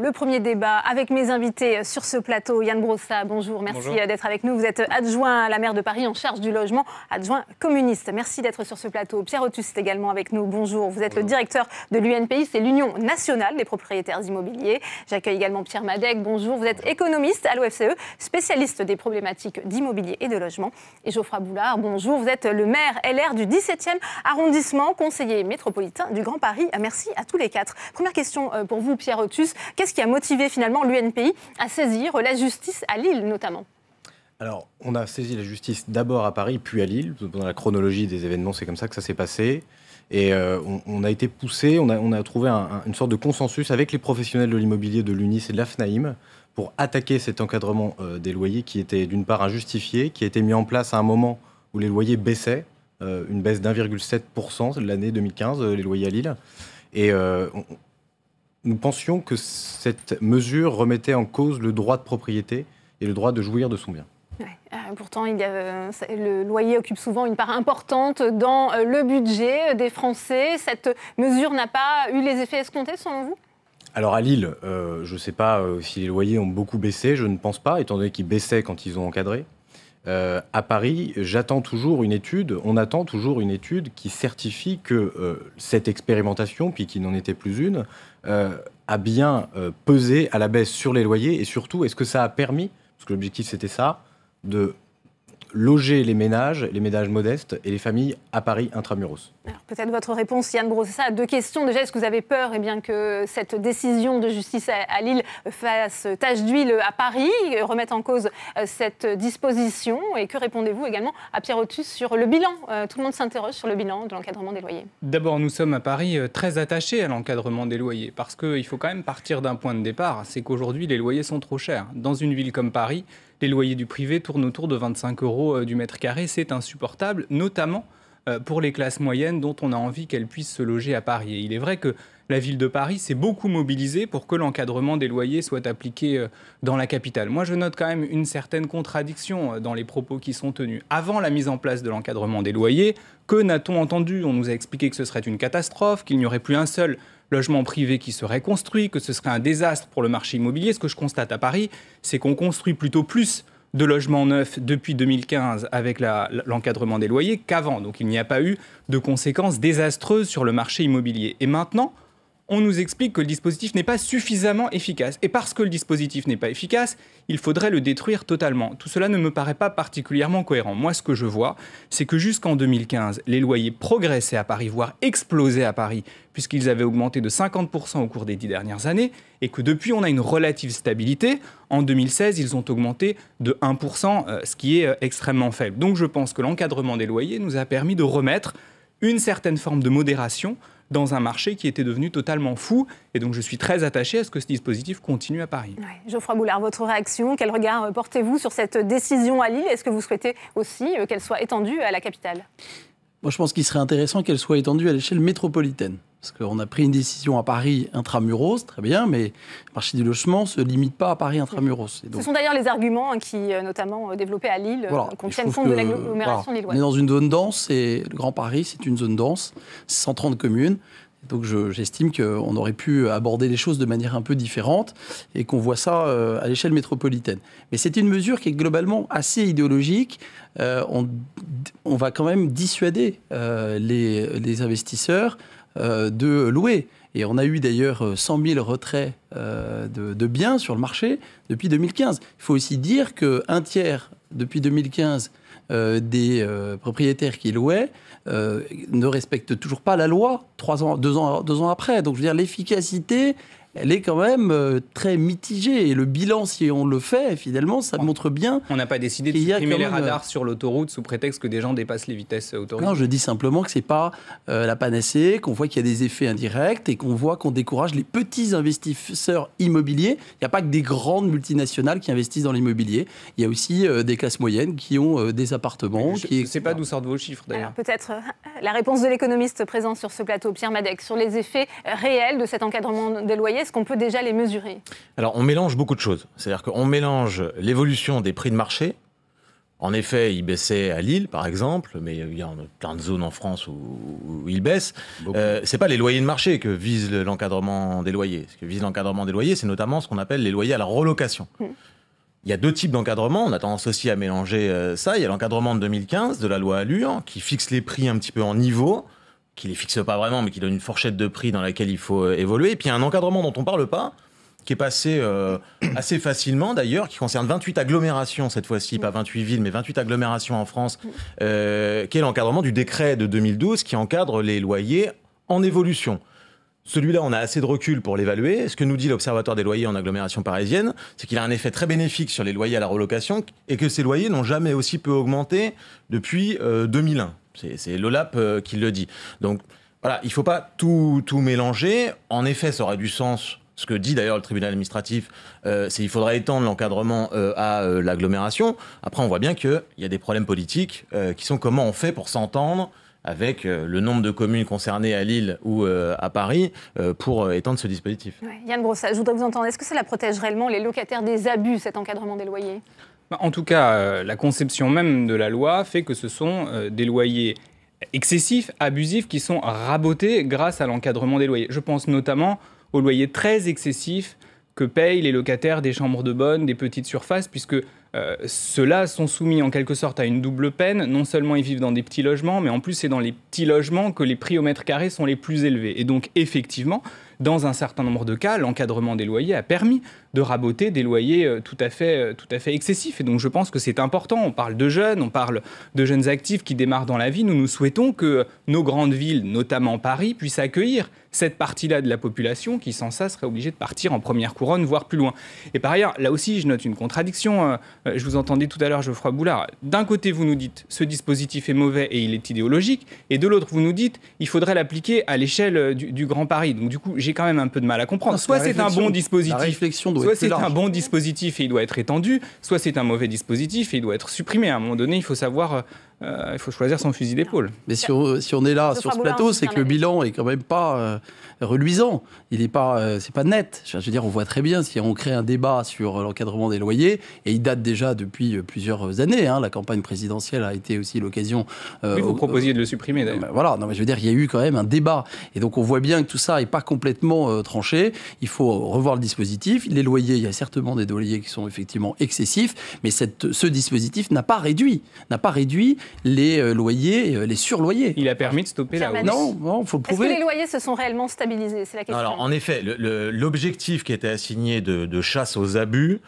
le premier débat avec mes invités sur ce plateau. Yann Brossa, bonjour, merci d'être avec nous. Vous êtes adjoint à la maire de Paris en charge du logement, adjoint communiste. Merci d'être sur ce plateau. Pierre Otus est également avec nous, bonjour. Vous êtes le directeur de l'UNPI, c'est l'Union nationale des propriétaires immobiliers. J'accueille également Pierre Madec, bonjour. Vous êtes économiste à l'OFCE, spécialiste des problématiques d'immobilier et de logement. Et Geoffroy Boulard, bonjour. Vous êtes le maire LR du 17e arrondissement, conseiller métropolitain du Grand Paris. Merci à tous les quatre. Première question pour vous, Pierre Otus. Qu'est-ce qui a motivé finalement l'UNPI à saisir la justice à Lille notamment ? Alors, on a saisi la justice d'abord à Paris, puis à Lille. Dans la chronologie des événements, c'est comme ça que ça s'est passé. Et on a été poussé, on a trouvé une sorte de consensus avec les professionnels de l'immobilier de l'UNIS et de la FNAIM pour attaquer cet encadrement des loyers qui était d'une part injustifié, qui a été mis en place à un moment où les loyers baissaient, une baisse d'1,7% l'année 2015, les loyers à Lille. Et nous pensions que cette mesure remettait en cause le droit de propriété et le droit de jouir de son bien. Ouais. Pourtant, le loyer occupe souvent une part importante dans le budget des Français. Cette mesure n'a pas eu les effets escomptés, selon vous ? Alors à Lille, je ne sais pas si les loyers ont beaucoup baissé, je ne pense pas, étant donné qu'ils baissaient quand ils ont encadré. À Paris, on attend toujours une étude qui certifie que cette expérimentation, puis qui n'en était plus une, a bien pesé à la baisse sur les loyers, et surtout, est-ce que ça a permis, parce que l'objectif c'était ça, de loger les ménages modestes et les familles à Paris intramuros. Alors, peut-être votre réponse, Yann Brossa, à deux questions. Déjà, est-ce que vous avez peur que cette décision de justice à Lille fasse tache d'huile à Paris, remette en cause cette disposition ? Et que répondez-vous également à Pierre Otus sur le bilan ? Tout le monde s'interroge sur le bilan de l'encadrement des loyers. D'abord, nous sommes à Paris très attachés à l'encadrement des loyers, parce qu'il faut quand même partir d'un point de départ, c'est qu'aujourd'hui, les loyers sont trop chers. Dans une ville comme Paris, les loyers du privé tournent autour de 25 € du mètre carré. C'est insupportable, notamment pour les classes moyennes dont on a envie qu'elles puissent se loger à Paris. Et il est vrai que la ville de Paris s'est beaucoup mobilisée pour que l'encadrement des loyers soit appliqué dans la capitale. Moi, je note quand même une certaine contradiction dans les propos qui sont tenus. Avant la mise en place de l'encadrement des loyers, que n'a-t-on entendu ? On nous a expliqué que ce serait une catastrophe, qu'il n'y aurait plus un seul logement privé qui serait construit, que ce serait un désastre pour le marché immobilier. Ce que je constate à Paris, c'est qu'on construit plutôt plus de logements neufs depuis 2015 avec l'encadrement des loyers qu'avant. Donc il n'y a pas eu de conséquences désastreuses sur le marché immobilier. Et maintenant, on nous explique que le dispositif n'est pas suffisamment efficace. Et parce que le dispositif n'est pas efficace, il faudrait le détruire totalement. Tout cela ne me paraît pas particulièrement cohérent. Moi, ce que je vois, c'est que jusqu'en 2015, les loyers progressaient à Paris, voire explosaient à Paris, puisqu'ils avaient augmenté de 50% au cours des 10 dernières années, et que depuis, on a une relative stabilité. En 2016, ils ont augmenté de 1%, ce qui est extrêmement faible. Donc je pense que l'encadrement des loyers nous a permis de remettre une certaine forme de modération dans un marché qui était devenu totalement fou. Et donc, je suis très attaché à ce que ce dispositif continue à Paris. Ouais. Geoffroy Boulard, votre réaction, quel regard portez-vous sur cette décision à Lille ? Est-ce que vous souhaitez aussi qu'elle soit étendue à la capitale ? Moi, je pense qu'il serait intéressant qu'elle soit étendue à l'échelle métropolitaine. Parce qu'on a pris une décision à Paris intramuros, très bien, mais le marché du logement ne se limite pas à Paris intramuros. Et donc, ce sont d'ailleurs les arguments qui, notamment développés à Lille, tiennent compte de l'agglomération lilloise. On est dans une zone dense, et le Grand Paris, c'est une zone dense, 130 communes. Donc j'estime qu'on aurait pu aborder les choses de manière un peu différente et qu'on voit ça à l'échelle métropolitaine. Mais c'est une mesure qui est globalement assez idéologique. On va quand même dissuader les investisseurs de louer. Et on a eu d'ailleurs 100 000 retraits de biens sur le marché depuis 2015. Il faut aussi dire qu'un tiers, depuis 2015, des propriétaires qui louaient ne respectent toujours pas la loi 2 ans après. Donc je veux dire, l'efficacité, elle est quand même très mitigée. Et le bilan, si on le fait, finalement, ça montre bien... On n'a pas décidé de supprimer les radars sur l'autoroute sous prétexte que des gens dépassent les vitesses autorisées. Non, je dis simplement que ce n'est pas la panacée, qu'on voit qu'il y a des effets indirects et qu'on voit qu'on décourage les petits investisseurs immobiliers. Il n'y a pas que des grandes multinationales qui investissent dans l'immobilier. Il y a aussi des classes moyennes qui ont des appartements. Je ne sais pas d'où sortent vos chiffres, d'ailleurs. Alors, peut-être la réponse de l'économiste présent sur ce plateau, Pierre Madec, sur les effets réels de cet encadrement des loyers. Est-ce qu'on peut déjà les mesurer ? Alors, on mélange beaucoup de choses. C'est-à-dire qu'on mélange l'évolution des prix de marché En effet, il baissait à Lille, par exemple, mais il y a plein de zones en France où il baisse. C'est pas les loyers de marché que vise l'encadrement des loyers. Ce que vise l'encadrement des loyers, c'est notamment ce qu'on appelle les loyers à la relocation. Il y a 2 types d'encadrement, on a tendance aussi à mélanger ça. Il y a l'encadrement de 2015 de la loi Allure, qui fixe les prix un petit peu en niveau, qui les fixe pas vraiment, mais qui donne une fourchette de prix dans laquelle il faut évoluer. Et puis il y a un encadrement dont on parle pas, qui est passé assez facilement d'ailleurs, qui concerne 28 agglomérations cette fois-ci, pas 28 villes, mais 28 agglomérations en France, qui est l'encadrement du décret de 2012 qui encadre les loyers en évolution. Celui-là, on a assez de recul pour l'évaluer. Ce que nous dit l'Observatoire des loyers en agglomération parisienne, c'est qu'il a un effet très bénéfique sur les loyers à la relocation et que ces loyers n'ont jamais aussi peu augmenté depuis 2001. C'est l'OLAP qui le dit. Donc voilà, il ne faut pas tout mélanger. En effet, ça aurait du sens. Ce que dit d'ailleurs le tribunal administratif, c'est qu'il faudrait étendre l'encadrement à l'agglomération. Après, on voit bien qu'il y a des problèmes politiques qui sont comment on fait pour s'entendre avec le nombre de communes concernées à Lille ou à Paris pour étendre ce dispositif. Ouais. Yann Brossat, je voudrais vous entendre. Est-ce que cela protège réellement les locataires des abus, cet encadrement des loyers ? En tout cas, la conception même de la loi fait que ce sont des loyers excessifs, abusifs, qui sont rabotés grâce à l'encadrement des loyers. Je pense notamment aux loyers très excessifs que payent les locataires des chambres de bonne, des petites surfaces, puisque ceux-là sont soumis en quelque sorte à une double peine. Non seulement ils vivent dans des petits logements, mais en plus c'est dans les petits logements que les prix au mètre carré sont les plus élevés. Et donc effectivement, dans un certain nombre de cas, l'encadrement des loyers a permis de raboter des loyers tout à fait excessifs. Et donc je pense que c'est important. On parle de jeunes, on parle de jeunes actifs qui démarrent dans la vie. Nous souhaitons que nos grandes villes, notamment Paris, puissent accueillir cette partie-là de la population qui, sans ça, serait obligée de partir en première couronne, voire plus loin. Et par ailleurs, là aussi, je note une contradiction. Je vous entendais tout à l'heure, Geoffroy Boulard. D'un côté, vous nous dites ce dispositif est mauvais et il est idéologique. Et de l'autre, vous nous dites il faudrait l'appliquer à l'échelle du Grand Paris. Donc du coup, j'ai quand même un peu de mal à comprendre. Soit c'est un bon dispositif, soit c'est un bon dispositif et il doit être étendu, soit c'est un mauvais dispositif et il doit être supprimé. À un moment donné, il faut savoir... il faut choisir son fusil d'épaule. Mais si on est là sur ce plateau, c'est que le bilan est quand même pas reluisant. Il est pas, c'est pas net. Je veux dire, on voit très bien si on crée un débat sur l'encadrement des loyers, et il date déjà depuis plusieurs années. La campagne présidentielle a été aussi l'occasion. Oui, vous proposiez de le supprimer d'ailleurs. Voilà. Non, mais je veux dire, il y a eu quand même un débat, et donc on voit bien que tout ça est pas complètement tranché. Il faut revoir le dispositif. Les loyers, il y a certainement des loyers qui sont effectivement excessifs, mais ce dispositif n'a pas réduit les loyers, les surloyers. Il a permis de stopper la hausse. Non, il faut le prouver. Est-ce que les loyers se sont réellement stabilisés ? C'est la question. Alors, en effet, l'objectif qui était assigné de chasse aux abus,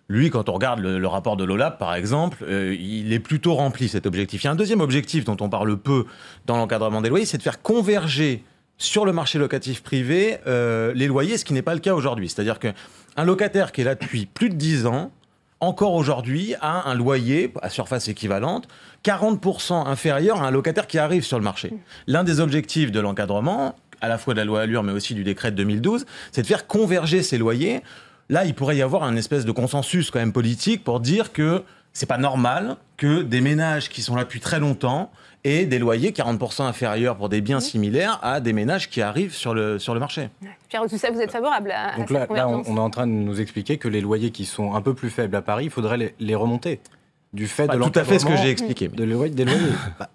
lui, quand on regarde le rapport de l'OLAP, par exemple, il est plutôt rempli, cet objectif. Il y a un deuxième objectif dont on parle peu dans l'encadrement des loyers, c'est de faire converger sur le marché locatif privé les loyers, ce qui n'est pas le cas aujourd'hui. C'est-à-dire qu'un locataire qui est là depuis plus de 10 ans, encore aujourd'hui, a un loyer à surface équivalente 40% inférieur à un locataire qui arrive sur le marché. L'un des objectifs de l'encadrement, à la fois de la loi Allure, mais aussi du décret de 2012, c'est de faire converger ces loyers. Là, il pourrait y avoir un espèce de consensus quand même politique pour dire que c'est pas normal que des ménages qui sont là depuis très longtemps aient des loyers 40% inférieurs pour des biens similaires à des ménages qui arrivent sur le marché. Pierre Otusset, vous êtes favorable à Donc cette convergence ? on est en train de nous expliquer que les loyers qui sont un peu plus faibles à Paris, il faudrait les remonter. Du fait de tout à fait ce que j'ai expliqué. Des loyers.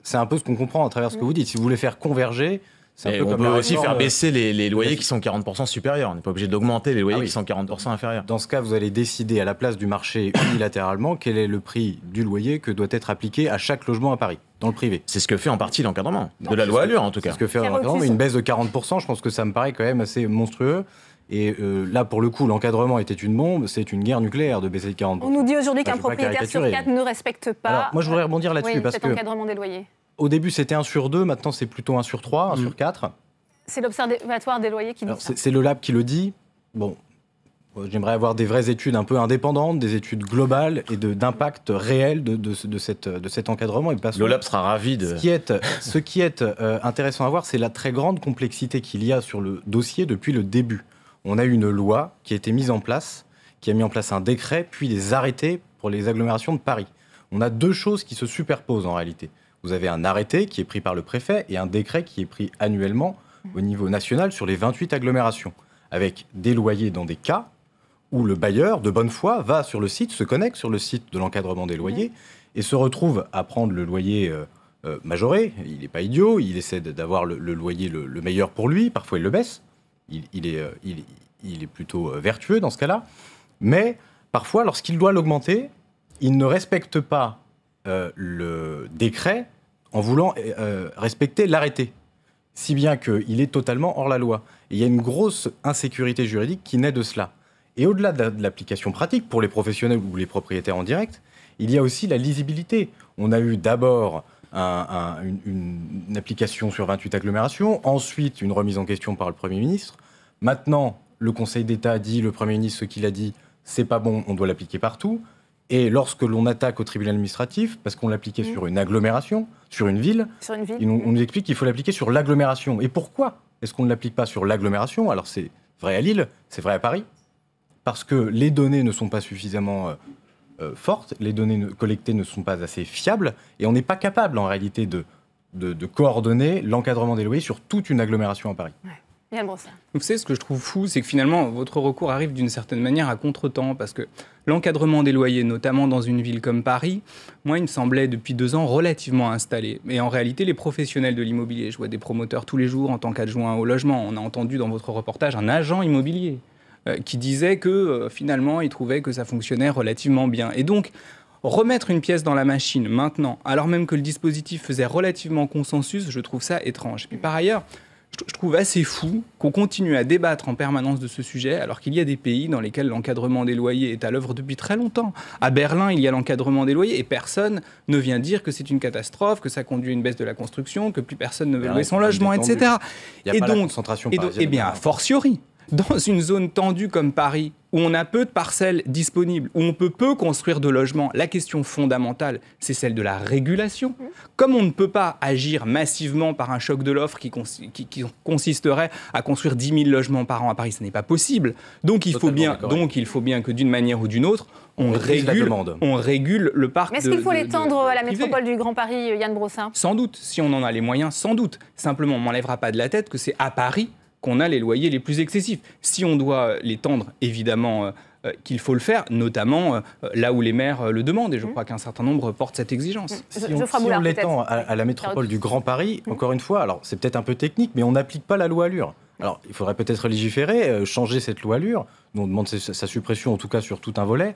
C'est un peu ce qu'on comprend à travers ce que vous dites. Si vous voulez faire converger, c'est un peu on comme peut aussi faire baisser les loyers qui sont 40% supérieurs. On n'est pas obligé d'augmenter les loyers qui sont 40% inférieurs. Dans ce cas, vous allez décider à la place du marché unilatéralement quel est le prix du loyer que doit être appliqué à chaque logement à Paris, dans le privé. C'est ce que fait en partie l'encadrement, de la loi Allure en tout cas. C'est ce que fait l'encadrement, mais une baisse de 40%, je pense que ça me paraît quand même assez monstrueux. Et là, pour le coup, l'encadrement était une bombe, c'est une guerre nucléaire de baisser de 40%. On nous dit aujourd'hui qu'un propriétaire sur 4 ne respecte pas. Alors, moi, je voudrais rebondir là-dessus parce cet que encadrement des loyers. Au début, c'était 1 sur 2, maintenant c'est plutôt 1 sur 3, 1 sur 4. C'est l'Observatoire des loyers qui dit ça. C'est le LAB qui le dit. Bon, j'aimerais avoir des vraies études un peu indépendantes, des études globales et d'impact réel de cet encadrement. Le LAB sera ravi de... Ce qui est intéressant à voir, c'est la très grande complexité qu'il y a sur le dossier depuis le début. On a eu une loi qui a été mise en place, qui a mis en place un décret, puis des arrêtés pour les agglomérations de Paris. On a deux choses qui se superposent en réalité. Vous avez un arrêté qui est pris par le préfet et un décret qui est pris annuellement au niveau national sur les 28 agglomérations, avec des loyers dans des cas où le bailleur, de bonne foi, va sur le site, se connecte sur le site de l'encadrement des loyers et se retrouve à prendre le loyer majoré. Il n'est pas idiot, il essaie d'avoir le loyer le meilleur pour lui, parfois il le baisse, il est plutôt vertueux dans ce cas-là, mais parfois lorsqu'il doit l'augmenter, il ne respecte pas le décret en voulant respecter l'arrêté, si bien qu'il est totalement hors la loi. Et il y a une grosse insécurité juridique qui naît de cela. Et au-delà de l'application pratique, pour les professionnels ou les propriétaires en direct, il y a aussi la lisibilité. On a eu d'abord une application sur 28 agglomérations, ensuite une remise en question par le Premier ministre. Maintenant, le Conseil d'État dit, le Premier ministre, ce qu'il a dit, c'est pas bon, on doit l'appliquer partout. Et lorsque l'on attaque au tribunal administratif, parce qu'on l'appliquait sur une agglomération, sur une ville, on nous explique qu'il faut l'appliquer sur l'agglomération. Et pourquoi est-ce qu'on ne l'applique pas sur l'agglomération? Alors c'est vrai à Lille, c'est vrai à Paris, parce que les données ne sont pas suffisamment fortes, les données collectées ne sont pas assez fiables, et on n'est pas capable en réalité de coordonner l'encadrement des loyers sur toute une agglomération à Paris. Ouais. Yann Brossat. Vous savez, ce que je trouve fou, c'est que finalement, votre recours arrive d'une certaine manière à contre-temps, parce que l'encadrement des loyers, notamment dans une ville comme Paris, moi, il me semblait depuis 2 ans relativement installé. Mais en réalité, les professionnels de l'immobilier, je vois des promoteurs tous les jours en tant qu'adjoint au logement. On a entendu dans votre reportage un agent immobilier qui disait que finalement, il trouvait que ça fonctionnait relativement bien. Et donc, remettre une pièce dans la machine maintenant, alors même que le dispositif faisait relativement consensus, je trouve ça étrange. Et puis par ailleurs, je trouve assez fou qu'on continue à débattre en permanence de ce sujet, alors qu'il y a des pays dans lesquels l'encadrement des loyers est à l'œuvre depuis très longtemps. À Berlin, il y a l'encadrement des loyers et personne ne vient dire que c'est une catastrophe, que ça conduit à une baisse de la construction, que plus personne ne veut louer son logement, etc. Et donc, la concentration parisienne. Eh bien, a fortiori, dans une zone tendue comme Paris, où on a peu de parcelles disponibles, où on peut peu construire de logements, la question fondamentale, c'est celle de la régulation. Comme on ne peut pas agir massivement par un choc de l'offre qui consisterait à construire 10 000 logements par an à Paris, ce n'est pas possible. Donc il faut bien que d'une manière ou d'une autre, on régule le parc. Mais est-ce qu'il faut l'étendre à la métropole du Grand Paris, Yann Brossat? Sans doute, si on en a les moyens, sans doute. Simplement, on ne m'enlèvera pas de la tête que c'est à Paris qu'on a les loyers les plus excessifs. Si on doit l'étendre, évidemment qu'il faut le faire, notamment là où les maires le demandent, et je crois qu'un certain nombre portent cette exigence. Si on l'étend à la métropole du Grand Paris, encore une fois, alors c'est peut-être un peu technique, mais on n'applique pas la loi Allure. Alors il faudrait peut-être légiférer, changer cette loi Allure, dont on demande sa suppression, en tout cas sur tout un volet,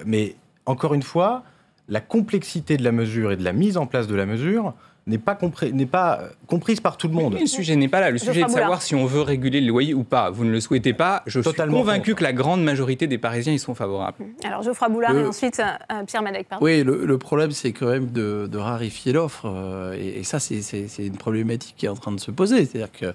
mais encore une fois, la complexité de la mesure et de la mise en place de la mesure n'est pas comprise par tout le monde. Mais le sujet n'est pas là. Le sujet est de savoir si on veut réguler le loyer ou pas. Vous ne le souhaitez pas. Je suis convaincu que la grande majorité des Parisiens y sont favorables. Alors, Geoffroy Boulard et ensuite Pierre Madec. Pardon. Oui, le problème, c'est quand même de raréfier l'offre. Et ça, c'est une problématique qui est en train de se poser. C'est-à-dire qu'à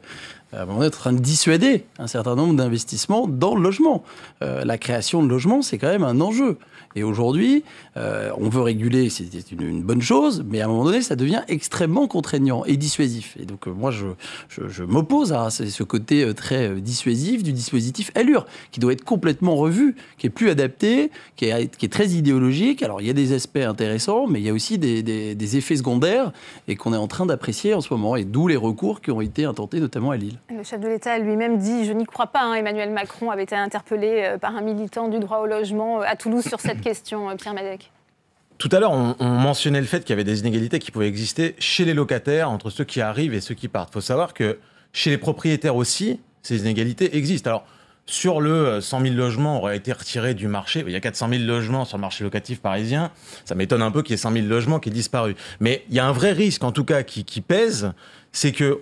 un moment, on est en train de dissuader un certain nombre d'investissements dans le logement. La création de logements, c'est quand même un enjeu. Et aujourd'hui, on veut réguler, c'est une bonne chose, mais à un moment donné, ça devient extrêmement contraignant et dissuasif. Et donc, moi, je m'oppose à ce côté très dissuasif du dispositif Allure, qui doit être complètement revu, qui est plus adapté, qui est très idéologique. Alors, il y a des aspects intéressants, mais il y a aussi des effets secondaires et qu'on est en train d'apprécier en ce moment, et d'où les recours qui ont été intentés, notamment à Lille. Le chef de l'État lui-même dit, je n'y crois pas, Emmanuel Macron avait été interpellé par un militant du droit au logement à Toulouse sur cette question, Pierre Madec. Tout à l'heure, on mentionnait le fait qu'il y avait des inégalités qui pouvaient exister chez les locataires, entre ceux qui arrivent et ceux qui partent. Il faut savoir que chez les propriétaires aussi, ces inégalités existent. Alors, sur le 100 000 logements auraient été retirés du marché, il y a 400 000 logements sur le marché locatif parisien, ça m'étonne un peu qu'il y ait 100 000 logements qui aient disparu. Mais il y a un vrai risque, en tout cas, qui pèse, c'est que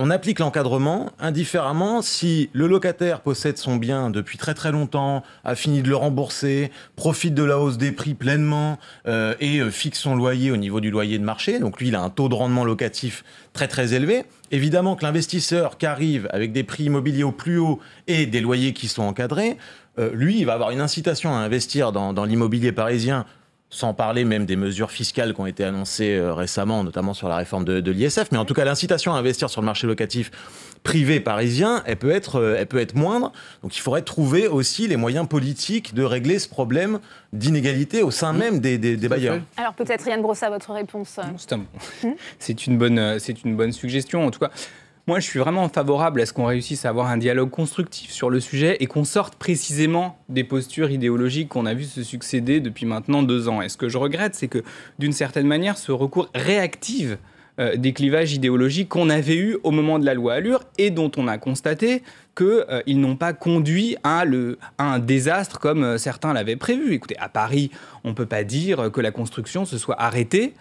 on applique l'encadrement indifféremment si le locataire possède son bien depuis très très longtemps, a fini de le rembourser, profite de la hausse des prix pleinement et fixe son loyer au niveau du loyer de marché. Donc lui, il a un taux de rendement locatif très très élevé. Évidemment que l'investisseur qui arrive avec des prix immobiliers au plus haut et des loyers qui sont encadrés, lui, il va avoir une incitation à investir dans l'immobilier parisien, sans parler même des mesures fiscales qui ont été annoncées récemment, notamment sur la réforme de l'ISF. Mais en tout cas, l'incitation à investir sur le marché locatif privé parisien, elle peut être moindre. Donc il faudrait trouver aussi les moyens politiques de régler ce problème d'inégalité au sein même des bailleurs. Alors peut-être Yann Brossat, votre réponse. C'est une bonne suggestion. En tout cas, Moi, je suis vraiment favorable à ce qu'on réussisse à avoir un dialogue constructif sur le sujet et qu'on sorte précisément des postures idéologiques qu'on a vu se succéder depuis maintenant 2 ans. Et ce que je regrette, c'est que, d'une certaine manière, ce recours réactive des clivages idéologiques qu'on avait eus au moment de la loi Allure et dont on a constaté qu'ils n'ont pas conduit à un désastre comme certains l'avaient prévu. Écoutez, à Paris, on ne peut pas dire que la construction se soit arrêtée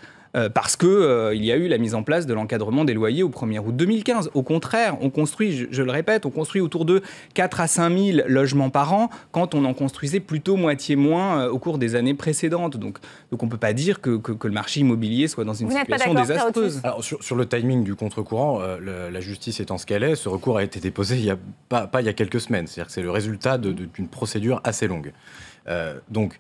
parce qu'il y a eu la mise en place de l'encadrement des loyers au 1er août 2015. Au contraire, on construit, je le répète, on construit autour de 4 à 5 000 logements par an quand on en construisait plutôt moitié moins au cours des années précédentes. Donc on ne peut pas dire que le marché immobilier soit dans une situation désastreuse. Alors, sur le timing du contre-courant, la justice étant ce qu'elle est, ce recours a été déposé il y a quelques semaines. C'est-à-dire que c'est le résultat d'une procédure assez longue. Donc,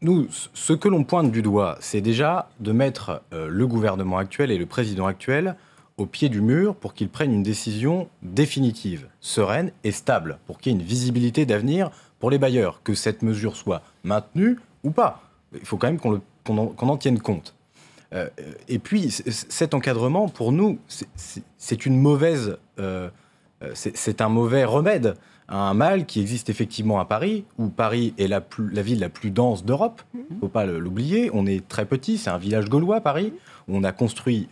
nous, ce que l'on pointe du doigt, c'est déjà de mettre le gouvernement actuel et le président actuel au pied du mur pour qu'ils prennent une décision définitive, sereine et stable, pour qu'il y ait une visibilité d'avenir pour les bailleurs, que cette mesure soit maintenue ou pas. Il faut quand même qu'on en tienne compte. Et puis, cet encadrement, pour nous, c'est un mauvais remède à un mal qui existe effectivement à Paris, où Paris est la ville la plus dense d'Europe. Il ne faut pas l'oublier. On est très petit, c'est un village gaulois, Paris, où on a construit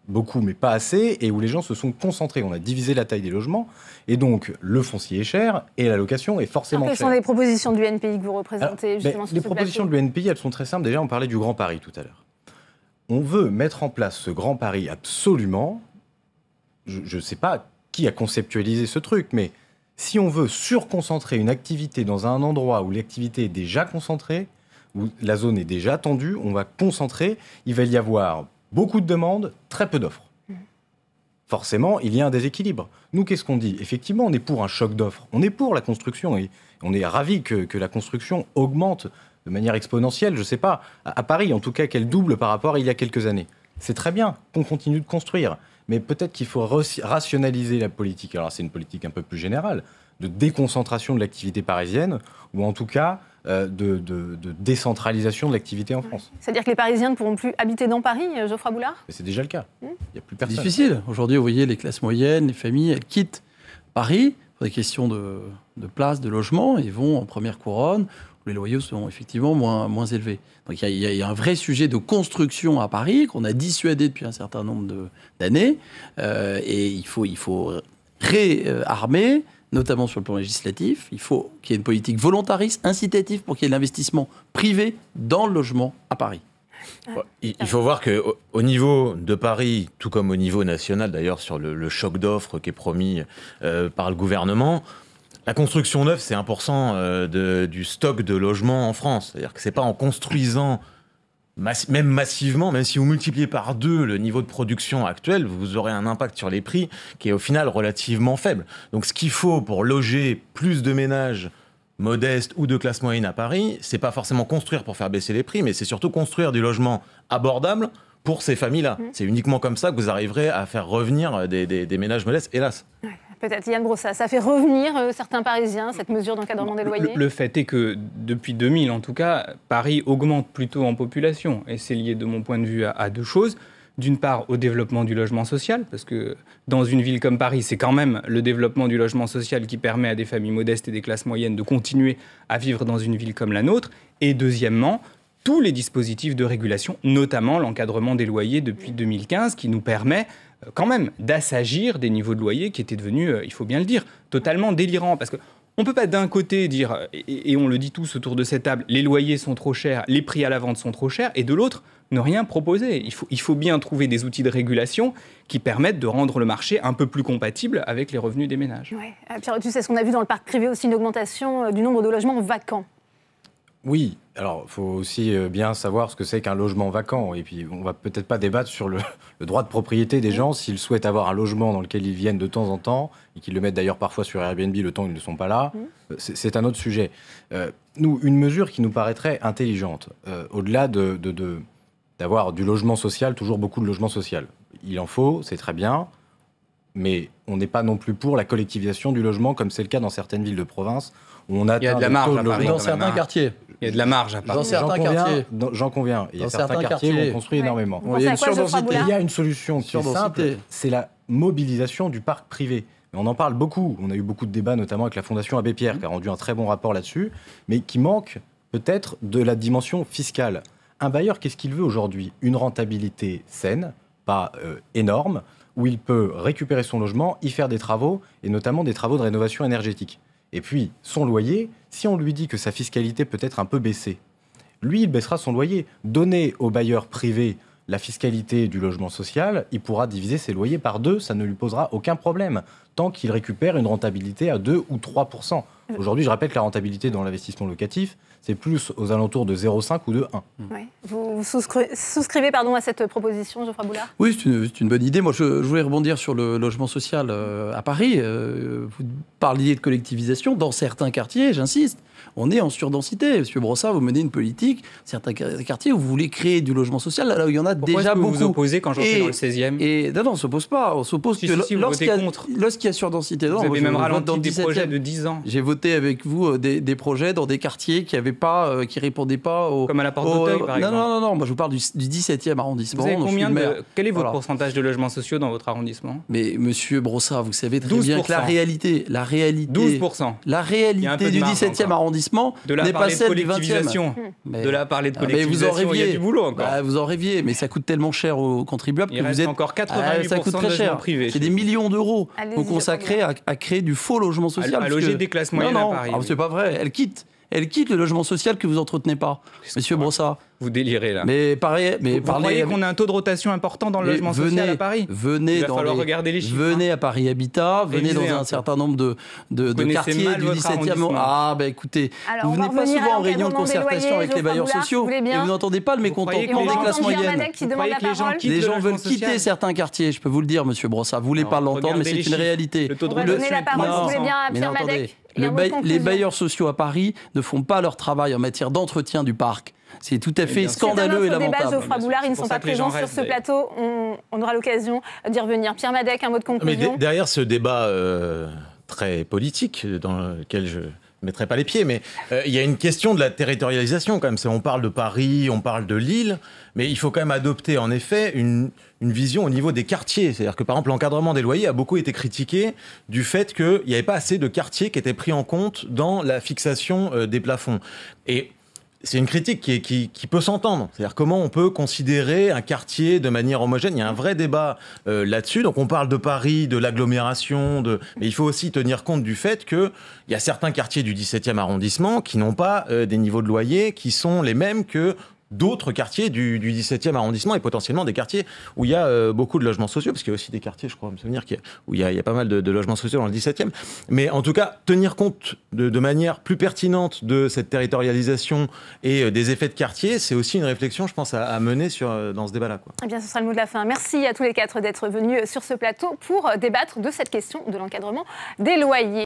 beaucoup, mais pas assez, et où les gens se sont concentrés. On a divisé la taille des logements, et donc le foncier est cher, et la location est forcément chère. Quelles sont les propositions du NPI que vous représentez justement sur ce plateau ? Les propositions du NPI, elles sont très simples. Déjà, on parlait du Grand Paris tout à l'heure. On veut mettre en place ce Grand Paris absolument. Je ne sais pas qui a conceptualisé ce truc, mais si on veut surconcentrer une activité dans un endroit où l'activité est déjà concentrée, où la zone est déjà tendue, on va concentrer, il va y avoir beaucoup de demandes, très peu d'offres. Forcément, il y a un déséquilibre. Nous, qu'est-ce qu'on dit ? Effectivement, on est pour un choc d'offres. On est pour la construction et on est ravis que la construction augmente de manière exponentielle. Je ne sais pas, à Paris, en tout cas, qu'elle double par rapport à il y a quelques années. C'est très bien qu'on continue de construire. Mais peut-être qu'il faut rationaliser la politique. Alors, c'est une politique un peu plus générale, de déconcentration de l'activité parisienne, ou en tout cas de décentralisation de l'activité en France. C'est-à-dire que les Parisiens ne pourront plus habiter dans Paris, Geoffroy Boulard ? C'est déjà le cas. Il n'y a plus personne. C'est difficile. Aujourd'hui, vous voyez, les classes moyennes, les familles, elles quittent Paris pour des questions de place, de logement, et vont en première couronne, où les loyers sont effectivement moins élevés. Donc il y a un vrai sujet de construction à Paris qu'on a dissuadé depuis un certain nombre d'années, et il faut réarmer, notamment sur le plan législatif. Il faut qu'il y ait une politique volontariste, incitative, pour qu'il y ait l'investissement privé dans le logement à Paris. Il faut voir qu'au niveau de Paris, tout comme au niveau national, d'ailleurs sur le choc d'offres qui est promis par le gouvernement, la construction neuve, c'est 1% du stock de logements en France. C'est-à-dire que ce n'est pas en construisant même massivement, même si vous multipliez par 2 le niveau de production actuel, vous aurez un impact sur les prix qui est au final relativement faible. Donc ce qu'il faut pour loger plus de ménages modestes ou de classe moyenne à Paris, c'est pas forcément construire pour faire baisser les prix, mais c'est surtout construire du logement abordable pour ces familles-là. C'est uniquement comme ça que vous arriverez à faire revenir des ménages modestes, hélas. Ouais, peut-être, Yann Brossat, ça fait revenir certains Parisiens, cette mesure d'encadrement des loyers ? Le fait est que, depuis 2000 en tout cas, Paris augmente plutôt en population. Et c'est lié, de mon point de vue, à 2 choses. D'une part, au développement du logement social, parce que dans une ville comme Paris, c'est quand même le développement du logement social qui permet à des familles modestes et des classes moyennes de continuer à vivre dans une ville comme la nôtre. Et deuxièmement, tous les dispositifs de régulation, notamment l'encadrement des loyers depuis 2015, qui nous permet quand même d'assagir des niveaux de loyer qui étaient devenus, il faut bien le dire, totalement délirants. Parce qu'on ne peut pas d'un côté dire, et on le dit tous autour de cette table, les loyers sont trop chers, les prix à la vente sont trop chers, et de l'autre, ne rien proposer. Il faut bien trouver des outils de régulation qui permettent de rendre le marché un peu plus compatible avec les revenus des ménages. Ouais. Pierre Otus, est-ce qu'on a vu dans le parc privé aussi une augmentation du nombre de logements vacants ? Oui, alors il faut aussi bien savoir ce que c'est qu'un logement vacant. Et puis on va peut-être pas débattre sur le droit de propriété des gens s'ils souhaitent avoir un logement dans lequel ils viennent de temps en temps, et qu'ils le mettent d'ailleurs parfois sur Airbnb le temps où ils ne sont pas là. C'est un autre sujet. Nous, une mesure qui nous paraîtrait intelligente, au-delà d'avoir du logement social, toujours beaucoup de logement social. Il en faut, c'est très bien, mais on n'est pas non plus pour la collectivisation du logement, comme c'est le cas dans certaines villes de province, où on atteint il y a de la marge à Paris, dans certains quartiers. Il y a de la marge à Paris. Dans certains quartiers. J'en conviens. Il y a certains quartiers où on construit énormément. Il y a une solution qui est simple, c'est mobilisation du parc privé. Mais on en parle beaucoup. On a eu beaucoup de débats, notamment avec la Fondation Abbé Pierre, qui a rendu un très bon rapport là-dessus, mais qui manque peut-être de la dimension fiscale. Un bailleur, qu'est-ce qu'il veut aujourd'hui? Une rentabilité saine, pas énorme, où il peut récupérer son logement, y faire des travaux, et notamment des travaux de rénovation énergétique. Et puis, son loyer, si on lui dit que sa fiscalité peut être un peu baissée, lui, il baissera son loyer. Donner aux bailleurs privés la fiscalité du logement social, il pourra diviser ses loyers par 2, ça ne lui posera aucun problème, tant qu'il récupère une rentabilité à 2 ou 3%. Aujourd'hui, je rappelle que la rentabilité dans l'investissement locatif, c'est plus aux alentours de 0,5 ou de 1. Ouais. Vous souscrivez à cette proposition, Geoffroy Boulard? Oui, c'est une bonne idée. Moi, je voulais rebondir sur le logement social à Paris. Vous parliez de collectivisation. Dans certains quartiers, j'insiste, on est en surdensité. Monsieur Brossard, vous menez une politique, certains quartiers où vous voulez créer du logement social, là où il y en a déjà beaucoup. Pourquoi vous opposez quand j'en suis dans le 16e? Non, on ne s'oppose pas. On s'oppose que lorsqu'il y a surdensité. Vous avez même ralenti des projets de 10 ans. J'ai voté avec vous des projets dans des quartiers qui répondaient pas aux... Comme à la Porte d'Auteuil, par exemple. Non. Moi, je vous parle du 17e arrondissement. Vous avez quel est votre pourcentage de logements sociaux dans votre arrondissement? Mais monsieur Brossard, vous savez très bien que la réalité 12%. La réalité du 17e arrondissement n'est pas celle du 20e. De là à parler de collectivisation, il y a du boulot encore. Vous en rêviez, mais ça coûte tellement cher aux contribuables que vous êtes encore 88% de logements privés. C'est des millions d'euros qu'on consacrait à créer du faux logement social. À loger des classes moyennes à Paris. Non, c'est pas vrai. Elle quitte le logement social que vous entretenez pas, monsieur Brossard. Vous délirez là. Vous croyez qu'on a un taux de rotation important dans le logement social à Paris? Il va falloir regarder les chiffres. Venez à Paris Habitat, venez dans un certain nombre de quartiers du 17e. Ah, écoutez, vous venez pas souvent en réunion de concertation avec les bailleurs sociaux et vous n'entendez pas le mécontentement des classes moyennes. Les gens veulent quitter certains quartiers, je peux vous le dire, monsieur Brossard. Vous voulez pas l'entendre, mais c'est une réalité. On va donner la parole, vous voulez bien, à Pierre Madec. Les bailleurs sociaux à Paris ne font pas leur travail en matière d'entretien du parc. C'est tout à fait scandaleux et lamentable. Débat, Geoffroy Boulard, ils ne sont pas présents sur ce plateau. On aura l'occasion d'y revenir. Pierre Madec, un mot de conclusion. Mais derrière ce débat très politique, dans lequel je ne mettrai pas les pieds, mais il y a une question de la territorialisation quand même. On parle de Paris, on parle de Lille, mais il faut quand même adopter en effet une vision au niveau des quartiers. C'est-à-dire que par exemple l'encadrement des loyers a beaucoup été critiqué du fait qu'il n'y avait pas assez de quartiers qui étaient pris en compte dans la fixation des plafonds. Et c'est une critique qui peut s'entendre. C'est-à-dire comment on peut considérer un quartier de manière homogène. Il y a un vrai débat là-dessus. Donc on parle de Paris, de l'agglomération, mais il faut aussi tenir compte du fait qu'il y a certains quartiers du 17e arrondissement qui n'ont pas des niveaux de loyer qui sont les mêmes que d'autres quartiers du 17e arrondissement et potentiellement des quartiers où il y a beaucoup de logements sociaux, parce qu'il y a aussi des quartiers, je crois me souvenir, où il y a pas mal de logements sociaux dans le 17e. Mais en tout cas, tenir compte de manière plus pertinente de cette territorialisation et des effets de quartier, c'est aussi une réflexion, je pense, à mener dans ce débat-là. Eh bien, ce sera le mot de la fin. Merci à tous les quatre d'être venus sur ce plateau pour débattre de cette question de l'encadrement des loyers.